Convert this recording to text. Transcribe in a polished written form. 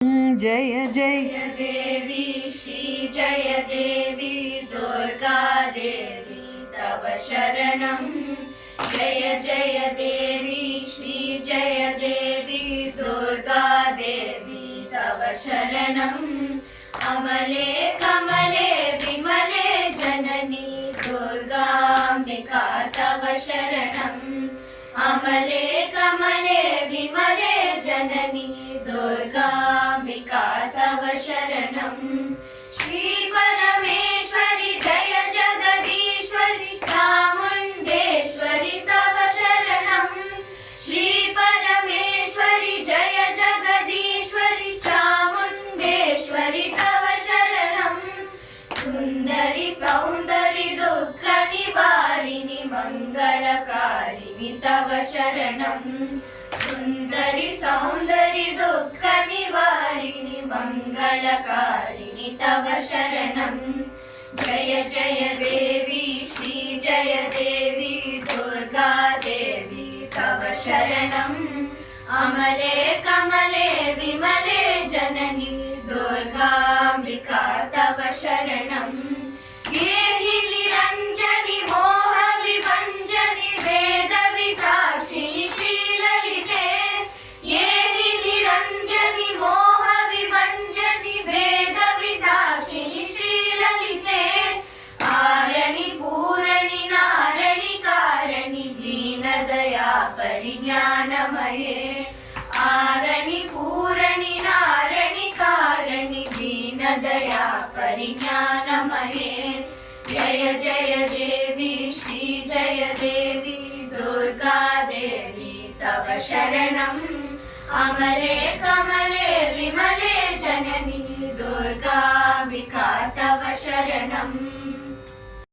जय जय देवी श्री जय देवी दुर्गा देवी तव शरणं। जय जय देवी श्री जय देवी दुर्गा देवी तव शरणं। अमले कमले विमले जननी दुर्गाम्बिका तव शरणं। अमले कमले विमले जननी दुर्गाम्बिका तव शरणं। श्री परमेश्वरि जय जगदीश्वरि चामुण्डेश्वरि तव शरणं। श्री परमेश्वरि जय जगदीश्वरि चामुण्डेश्वरि तव शरणं। सुन्दरि सौन्दरि दुःख निवारिणि मङ्गलकारिणि तव शरणं। सुन्दरि सौन्दरि दुःख निवारिणि मङ्गलकारिणि तव शरणं। जय जय देवी श्री जय देवी दुर्गा देवी तव शरणं। अमले कमले विमले जननी दुर्गाम्बिका तव शरणं। येहि निरञ्जनि मोह विभञ्जनि वेद विसाक्षिणि श्रीललिते। येहि निरञ्जनि मोह विभञ्जनि वेद विसाक्षिणि श्रीललिते। आरणि पूरणि नारणि कारणि दीनदया परिज्ञानमये। आरणि पूरणि नारणि कारणि दीनदया परिज्ञानमये। जय जय देवी श्री जय देवी दुर्गा देवी तव शरणं। अमले कमले विमले जननी दुर्गाम्बिका तव शरणं।